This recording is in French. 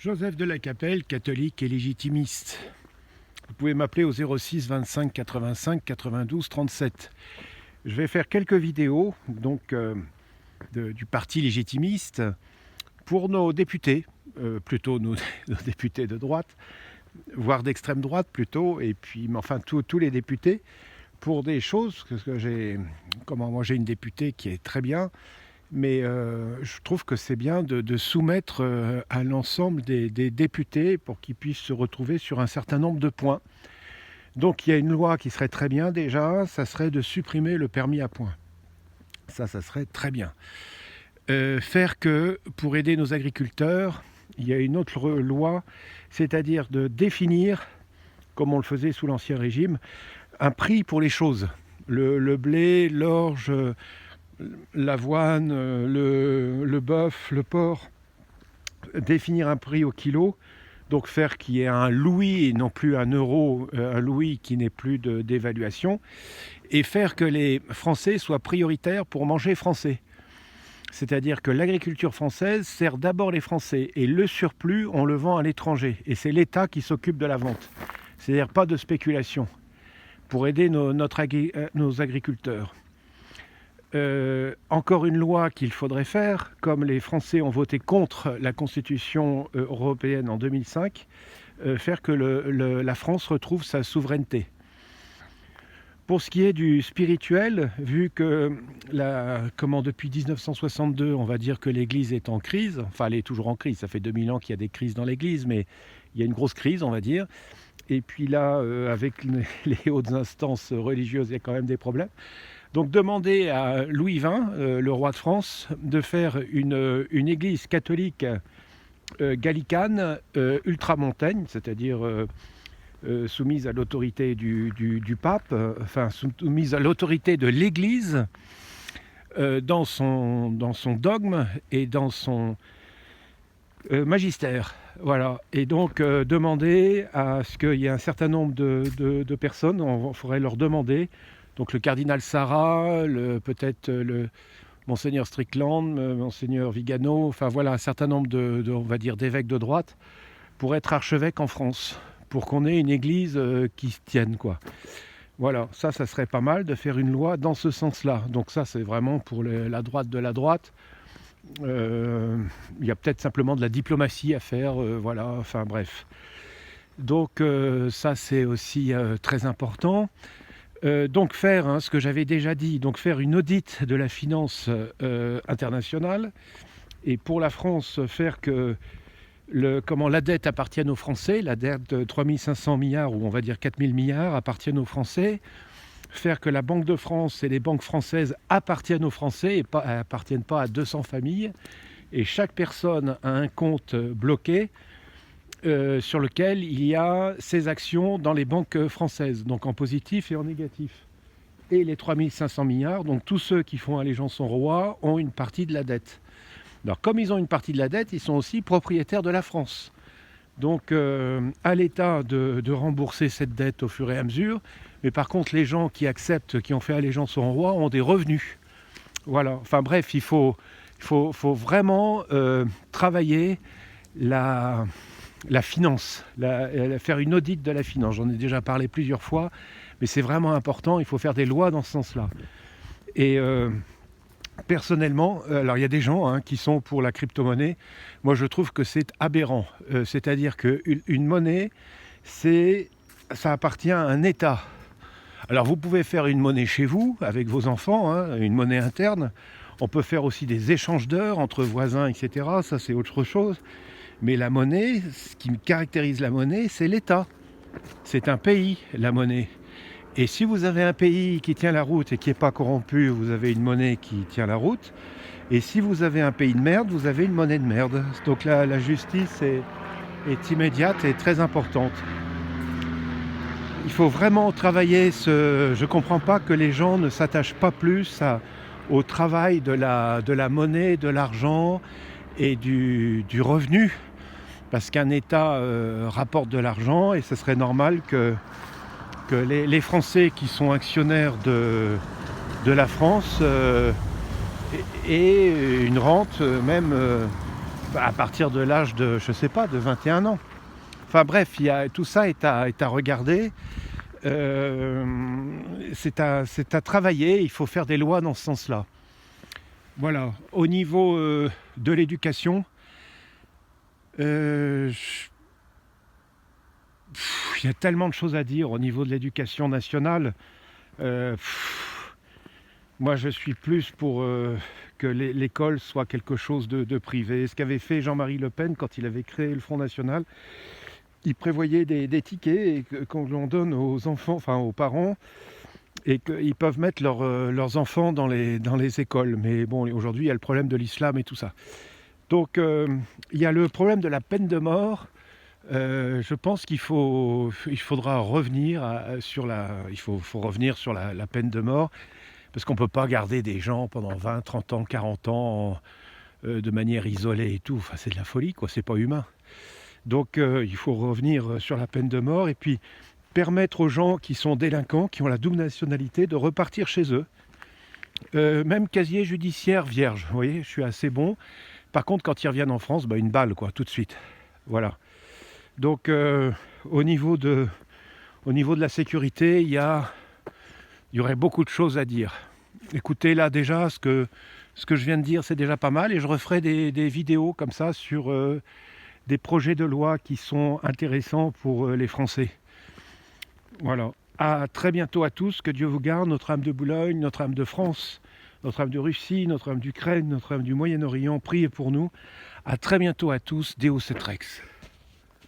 Joseph de la Capelle, catholique et légitimiste. Vous pouvez m'appeler au 06 25 85 92 37. Je vais faire quelques vidéos du parti légitimiste pour nos députés, plutôt nos députés de droite, voire d'extrême droite plutôt, et puis enfin tous les députés, pour des choses que j'ai une députée qui est très bien, mais je trouve que c'est bien de soumettre à l'ensemble des députés pour qu'ils puissent se retrouver sur un certain nombre de points. Donc il y a une loi qui serait très bien déjà, ça serait de supprimer le permis à points. Ça serait très bien. Faire que, pour aider nos agriculteurs, il y a une autre loi, c'est-à-dire de définir, comme on le faisait sous l'Ancien Régime, un prix pour les choses. Le blé, l'orge, l'avoine, le bœuf, le porc, définir un prix au kilo, donc faire qu'il y ait un louis et non plus un euro, un louis qui n'ait plus d'évaluation, et faire que les Français soient prioritaires pour manger français. C'est-à-dire que l'agriculture française sert d'abord les Français, et le surplus, on le vend à l'étranger, et c'est l'État qui s'occupe de la vente. C'est-à-dire pas de spéculation, pour aider nos agriculteurs. Encore une loi qu'il faudrait faire, comme les Français ont voté contre la Constitution européenne en 2005, faire que la France retrouve sa souveraineté. Pour ce qui est du spirituel, vu que depuis 1962, on va dire que l'Église est en crise, enfin elle est toujours en crise, ça fait 2000 ans qu'il y a des crises dans l'Église, mais il y a une grosse crise, on va dire. Et puis là, avec les hautes instances religieuses, il y a quand même des problèmes. Donc demander à Louis XX, le roi de France, de faire une église catholique gallicane ultramontaine, c'est-à-dire soumise à l'autorité du pape, soumise à l'autorité de l'Église dans son dogme et dans son magistère. Voilà. Et donc demander à ce qu'il y ait un certain nombre de personnes, on faudrait leur demander. Donc le cardinal Sarah, peut-être le monseigneur Strickland, monseigneur Vigano, enfin voilà un certain nombre on va dire d'évêques de droite pour être archevêque en France, pour qu'on ait une église qui se tienne, quoi. Voilà, ça serait pas mal de faire une loi dans ce sens-là. Donc ça c'est vraiment pour la droite de la droite. Il y a peut-être simplement de la diplomatie à faire, voilà, enfin bref. Donc ça c'est aussi très important. Donc faire ce que j'avais déjà dit, donc faire une audit de la finance internationale, et pour la France faire que la dette appartienne aux Français, la dette de 3500 milliards ou on va dire 4000 milliards appartienne aux Français, faire que la Banque de France et les banques françaises appartiennent aux Français et appartiennent pas à 200 familles, et chaque personne a un compte bloqué sur lequel il y a ses actions dans les banques françaises, donc en positif et en négatif. Et les 3500 milliards, donc tous ceux qui font allégeance au roi ont une partie de la dette. Alors comme ils ont une partie de la dette, ils sont aussi propriétaires de la France. Donc à l'État de rembourser cette dette au fur et à mesure, mais par contre les gens qui acceptent, qui ont fait allégeance au roi ont des revenus. Voilà, enfin bref, il faut vraiment travailler la finance, faire une audit de la finance. J'en ai déjà parlé plusieurs fois, mais c'est vraiment important, il faut faire des lois dans ce sens-là. Et personnellement, alors il y a des gens qui sont pour la crypto-monnaie, moi je trouve que c'est aberrant. C'est-à-dire qu'une monnaie, ça appartient à un État. Alors vous pouvez faire une monnaie chez vous, avec vos enfants, une monnaie interne. On peut faire aussi des échanges d'heures entre voisins, etc. Ça c'est autre chose. Mais la monnaie, ce qui caractérise la monnaie, c'est l'État. C'est un pays, la monnaie. Et si vous avez un pays qui tient la route et qui n'est pas corrompu, vous avez une monnaie qui tient la route. Et si vous avez un pays de merde, vous avez une monnaie de merde. Donc là, la justice est immédiate et très importante. Il faut vraiment travailler je ne comprends pas que les gens ne s'attachent pas plus au travail de la monnaie, de l'argent et du revenu. Parce qu'un État rapporte de l'argent et ce serait normal que les Français qui sont actionnaires de la France aient une rente même à partir de l'âge de, je sais pas, de 21 ans. Enfin bref, tout ça est à regarder. C'est à travailler, il faut faire des lois dans ce sens-là. Voilà. Au niveau de l'éducation, il y a tellement de choses à dire au niveau de l'éducation nationale. Moi, je suis plus pour que l'école soit quelque chose de privé. Ce qu'avait fait Jean-Marie Le Pen quand il avait créé le Front National, il prévoyait des tickets qu'on l'on donne aux enfants, enfin aux parents, et qu'ils peuvent mettre leurs enfants dans les écoles. Mais bon, aujourd'hui, il y a le problème de l'islam et tout ça. Donc, il y a le problème de la peine de mort. Je pense il faudra revenir faut revenir sur la peine de mort, parce qu'on ne peut pas garder des gens pendant 20, 30 ans, 40 ans de manière isolée et tout. Enfin, c'est de la folie, quoi. C'est pas humain. Donc, il faut revenir sur la peine de mort et puis permettre aux gens qui sont délinquants, qui ont la double nationalité, de repartir chez eux. Même casier judiciaire vierge, vous voyez, je suis assez bon. Par contre, quand ils reviennent en France, une balle, quoi, tout de suite. Voilà. Donc, au niveau de la sécurité, il y aurait beaucoup de choses à dire. Écoutez, là, déjà, ce que je viens de dire, c'est déjà pas mal. Et je referai des vidéos comme ça sur des projets de loi qui sont intéressants pour les Français. Voilà. À très bientôt à tous. Que Dieu vous garde. Notre âme de Boulogne, notre âme de France, notre âme de Russie, notre âme d'Ukraine, notre âme du Moyen-Orient. Priez pour nous. À très bientôt à tous. Deus et Rex.